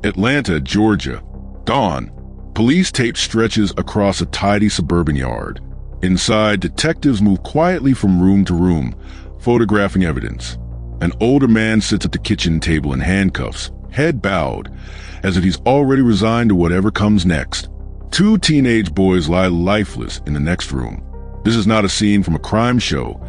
Atlanta, Georgia. Dawn. Police tape stretches across a tidy suburban yard. Inside, detectives move quietly from room to room, photographing evidence. An older man sits at the kitchen table in handcuffs, head bowed, as if he's already resigned to whatever comes next. Two teenage boys lie lifeless in the next room. This is not a scene from a crime show.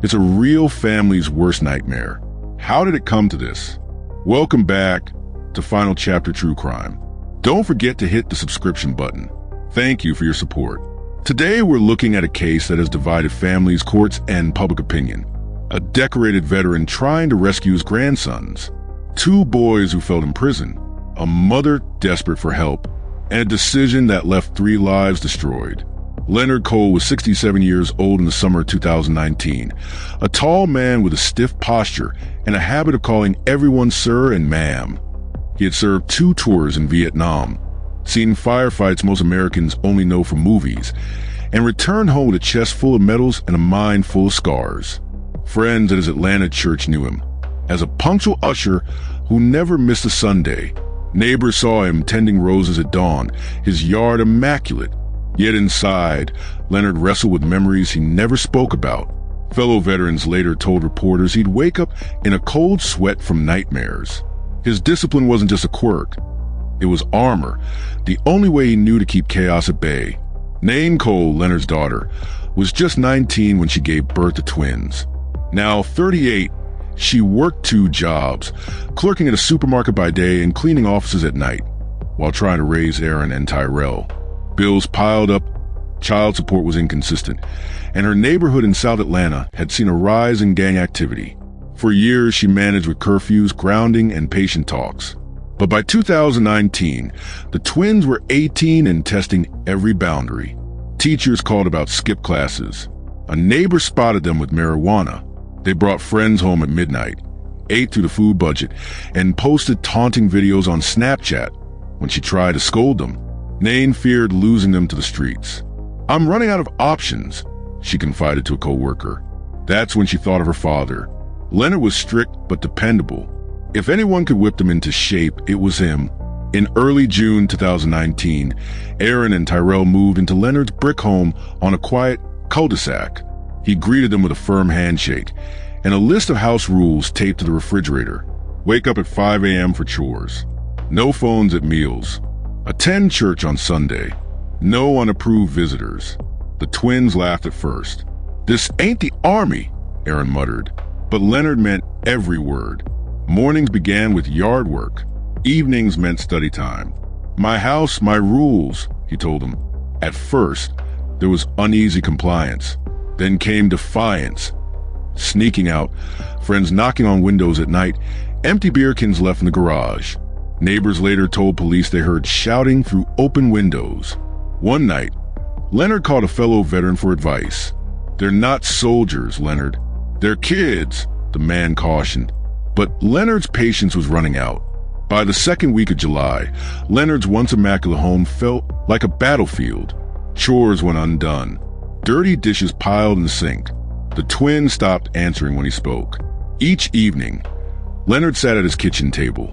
It's a real family's worst nightmare. How did it come to this? Welcome back to Final Chapter True Crime. Don't forget to hit the subscription button. Thank you for your support. Today we're looking at a case that has divided families, courts, and public opinion. A decorated veteran trying to rescue his grandsons. Two boys who fell in prison. A mother desperate for help. And a decision that left 3 lives destroyed. Leonard Cole was 67 years old in the summer of 2019. A tall man with a stiff posture and a habit of calling everyone sir and ma'am. He had served 2 tours in Vietnam, seen firefights most Americans only know from movies, and returned home with a chest full of medals and a mind full of scars. Friends at his Atlanta church knew him as a punctual usher who never missed a Sunday. Neighbors saw him tending roses at dawn, his yard immaculate. Yet inside, Leonard wrestled with memories he never spoke about. Fellow veterans later told reporters he'd wake up in a cold sweat from nightmares. His discipline wasn't just a quirk. It was armor, the only way he knew to keep chaos at bay. Naine Cole, Leonard's daughter, was just 19 when she gave birth to twins. Now 38, she worked 2 jobs, clerking at a supermarket by day and cleaning offices at night, while trying to raise Aaron and Tyrell. Bills piled up, child support was inconsistent, and her neighborhood in South Atlanta had seen a rise in gang activity. For years, she managed with curfews, grounding, and patient talks. But by 2019, the twins were 18 and testing every boundary. Teachers called about skip classes. A neighbor spotted them with marijuana. They brought friends home at midnight, ate through the food budget, and posted taunting videos on Snapchat. When she tried to scold them, Naine feared losing them to the streets. "I'm running out of options," she confided to a co-worker. That's when she thought of her father. Leonard was strict but dependable. If anyone could whip them into shape, it was him. In early June 2019, Aaron and Tyrell moved into Leonard's brick home on a quiet cul-de-sac. He greeted them with a firm handshake and a list of house rules taped to the refrigerator. Wake up at 5 a.m. for chores. No phones at meals. Attend church on Sunday. No unapproved visitors. The twins laughed at first. "This ain't the army," Aaron muttered. But Leonard meant every word. Mornings began with yard work. Evenings meant study time. "My house, my rules," he told them. At first, there was uneasy compliance. Then came defiance. Sneaking out, friends knocking on windows at night, empty beer cans left in the garage. Neighbors later told police they heard shouting through open windows. One night, Leonard called a fellow veteran for advice. "They're not soldiers, Leonard. They're kids," the man cautioned. But Leonard's patience was running out. By the second week of July, Leonard's once immaculate home felt like a battlefield. Chores went undone. Dirty dishes piled in the sink. The twins stopped answering when he spoke. Each evening, Leonard sat at his kitchen table,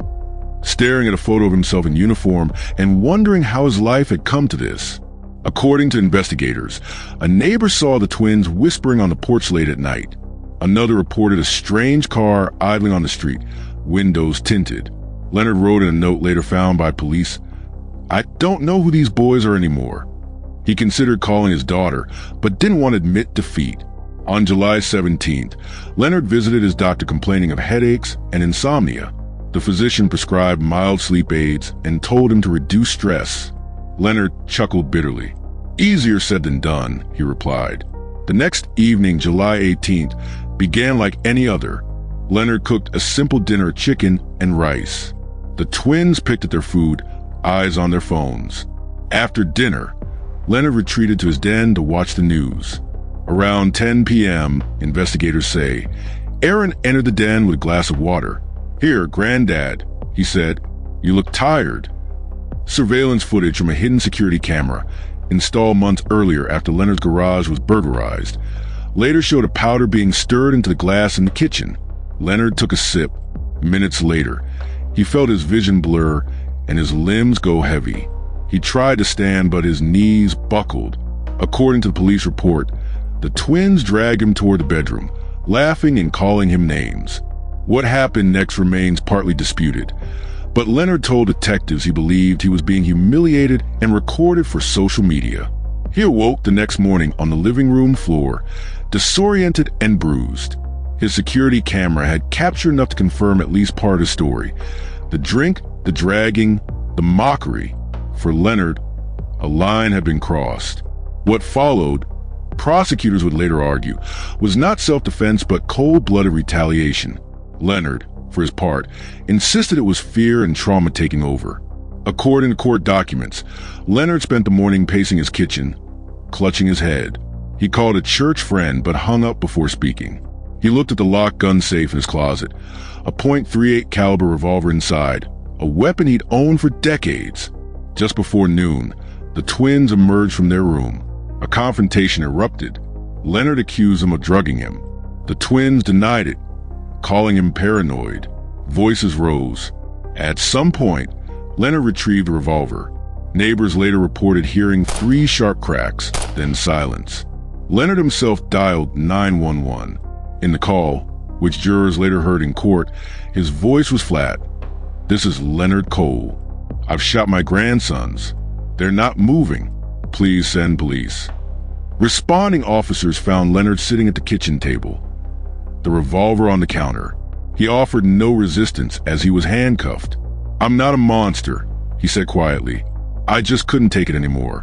staring at a photo of himself in uniform and wondering how his life had come to this. According to investigators, a neighbor saw the twins whispering on the porch late at night. Another reported a strange car idling on the street, windows tinted. Leonard wrote in a note later found by police, "I don't know who these boys are anymore." He considered calling his daughter, but didn't want to admit defeat. On July 17th, Leonard visited his doctor complaining of headaches and insomnia. The physician prescribed mild sleep aids and told him to reduce stress. Leonard chuckled bitterly. "Easier said than done," he replied. The next evening, July 18th, began like any other. Leonard cooked a simple dinner of chicken and rice. The twins picked at their food, eyes on their phones. After dinner, Leonard retreated to his den to watch the news. Around 10 p.m., investigators say, Aaron entered the den with a glass of water. "Here, Granddad," he said. "You look tired." Surveillance footage from a hidden security camera, installed months earlier after Leonard's garage was burglarized, later showed a powder being stirred into the glass in the kitchen. Leonard took a sip. Minutes later, he felt his vision blur and his limbs go heavy. He tried to stand, but his knees buckled. According to the police report, the twins dragged him toward the bedroom, laughing and calling him names. What happened next remains partly disputed, but Leonard told detectives he believed he was being humiliated and recorded for social media. He awoke the next morning on the living room floor, disoriented and bruised. His security camera had captured enough to confirm at least part of his story. The drink, the dragging, the mockery. For Leonard, a line had been crossed. What followed, prosecutors would later argue, was not self-defense but cold-blooded retaliation. Leonard, for his part, insisted it was fear and trauma taking over. According to court documents, Leonard spent the morning pacing his kitchen, clutching his head. He called a church friend but hung up before speaking. He looked at the locked gun safe in his closet, a .38 caliber revolver inside, a weapon he'd owned for decades. Just before noon, the twins emerged from their room. A confrontation erupted. Leonard accused them of drugging him. The twins denied it, calling him paranoid. Voices rose. At some point, Leonard retrieved a revolver. Neighbors later reported hearing 3 sharp cracks, then silence. Leonard himself dialed 911. In the call, which jurors later heard in court, his voice was flat. "This is Leonard Cole. I've shot my grandsons. They're not moving. Please send police." Responding officers found Leonard sitting at the kitchen table, the revolver on the counter. He offered no resistance as he was handcuffed. "I'm not a monster," he said quietly. "I just couldn't take it anymore."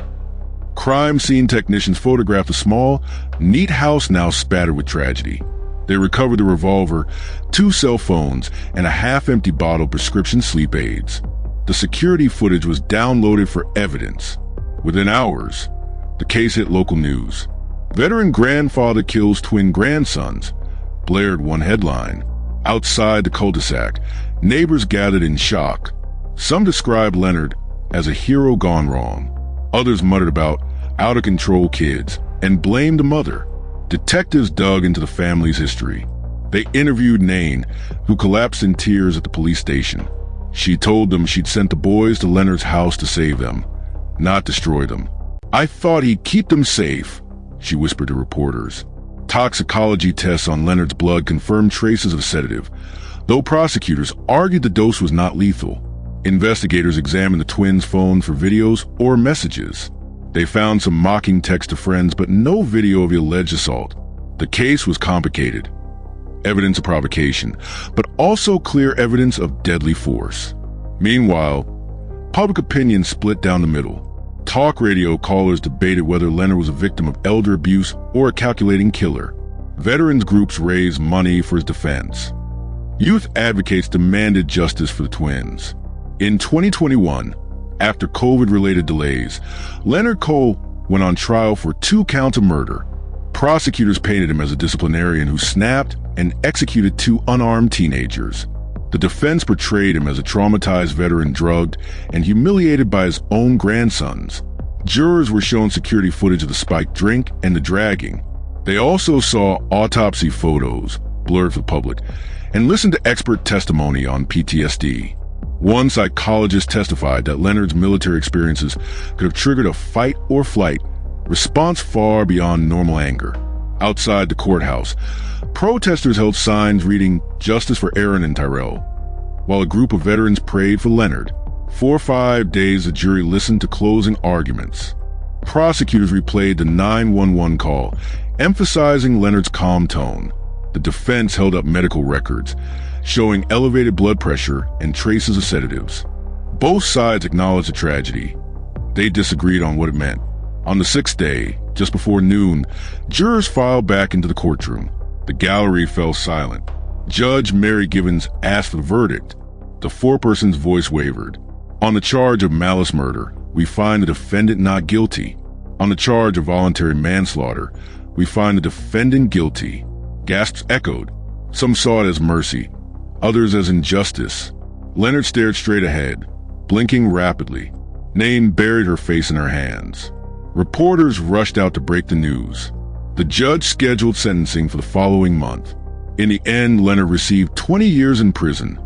Crime scene technicians photographed a small, neat house now spattered with tragedy. They recovered the revolver, 2 cell phones, and a half-empty bottle of prescription sleep aids. The security footage was downloaded for evidence. Within hours, the case hit local news. "Veteran grandfather kills twin grandsons," blared one headline. Outside the cul-de-sac, neighbors gathered in shock. Some described Leonard as a hero gone wrong. Others muttered about out-of-control kids and blamed the mother. Detectives dug into the family's history. They interviewed Nain, who collapsed in tears at the police station. She told them she'd sent the boys to Leonard's house to save them, not destroy them. "I thought he'd keep them safe," she whispered to reporters. Toxicology tests on Leonard's blood confirmed traces of sedative, though prosecutors argued the dose was not lethal. Investigators examined the twins' phones for videos or messages. They found some mocking text to friends, but no video of the alleged assault. The case was complicated. Evidence of provocation, but also clear evidence of deadly force. Meanwhile, public opinion split down the middle. Talk radio callers debated whether Leonard was a victim of elder abuse or a calculating killer. Veterans groups raised money for his defense. Youth advocates demanded justice for the twins. In 2021, after COVID-related delays, Leonard Cole went on trial for 2 counts of murder. Prosecutors painted him as a disciplinarian who snapped and executed 2 unarmed teenagers. The defense portrayed him as a traumatized veteran drugged and humiliated by his own grandsons. Jurors were shown security footage of the spiked drink and the dragging. They also saw autopsy photos, blurred for the public, and listened to expert testimony on PTSD. One psychologist testified that Leonard's military experiences could have triggered a fight or flight response far beyond normal anger. Outside the courthouse, protesters held signs reading "Justice for Aaron and Tyrell," while a group of veterans prayed for Leonard. For 5 days, the jury listened to closing arguments. Prosecutors replayed the 911 call, emphasizing Leonard's calm tone. The defense held up medical records, showing elevated blood pressure and traces of sedatives. Both sides acknowledged the tragedy. They disagreed on what it meant. On the 6th day, just before noon, jurors filed back into the courtroom. The gallery fell silent. Judge Mary Givens asked for the verdict. The foreperson's voice wavered. "On the charge of malice murder, we find the defendant not guilty. On the charge of voluntary manslaughter, we find the defendant guilty." Gasps echoed. Some saw it as mercy, others as injustice. Leonard stared straight ahead, blinking rapidly. Nain buried her face in her hands. Reporters rushed out to break the news. The judge scheduled sentencing for the following month. In the end, Leonard received 20 years in prison,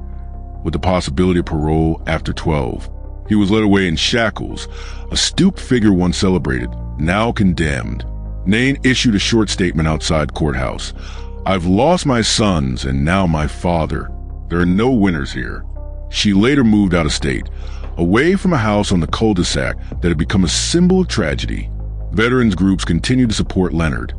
with the possibility of parole after 12. He was led away in shackles, a stooped figure once celebrated, now condemned. Nain issued a short statement outside courthouse. "I've lost my sons and now my father. There are no winners here." She later moved out of state, away from a house on the cul-de-sac that had become a symbol of tragedy. Veterans groups continued to support Leonard,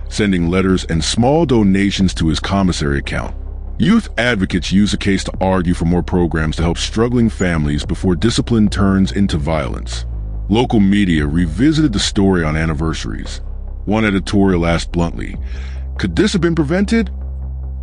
sending letters and small donations to his commissary account. Youth advocates used the case to argue for more programs to help struggling families before discipline turns into violence. Local media revisited the story on anniversaries. One editorial asked bluntly, "Could this have been prevented?"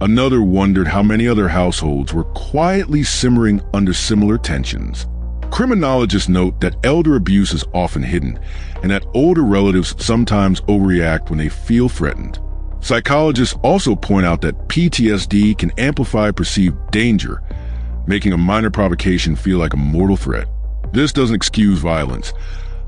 Another wondered how many other households were quietly simmering under similar tensions. Criminologists note that elder abuse is often hidden, and that older relatives sometimes overreact when they feel threatened. Psychologists also point out that PTSD can amplify perceived danger, making a minor provocation feel like a mortal threat. This doesn't excuse violence,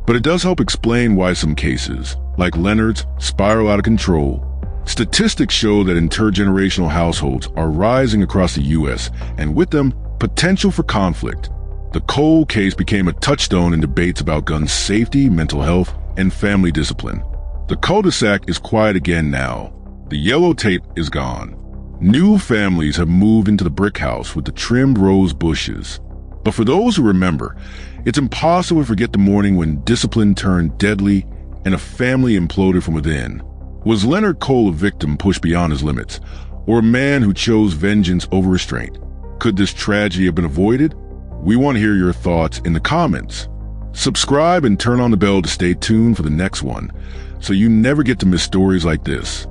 but it does help explain why some cases, like Leonard's, spiral out of control. Statistics show that intergenerational households are rising across the U.S., and with them, potential for conflict. The Cole case became a touchstone in debates about gun safety, mental health, and family discipline. The cul-de-sac is quiet again now. The yellow tape is gone. New families have moved into the brick house with the trimmed rose bushes. But for those who remember, it's impossible to forget the morning when discipline turned deadly and a family imploded from within. Was Leonard Cole a victim pushed beyond his limits, or a man who chose vengeance over restraint? Could this tragedy have been avoided? We want to hear your thoughts in the comments. Subscribe and turn on the bell to stay tuned for the next one, so you never get to miss stories like this.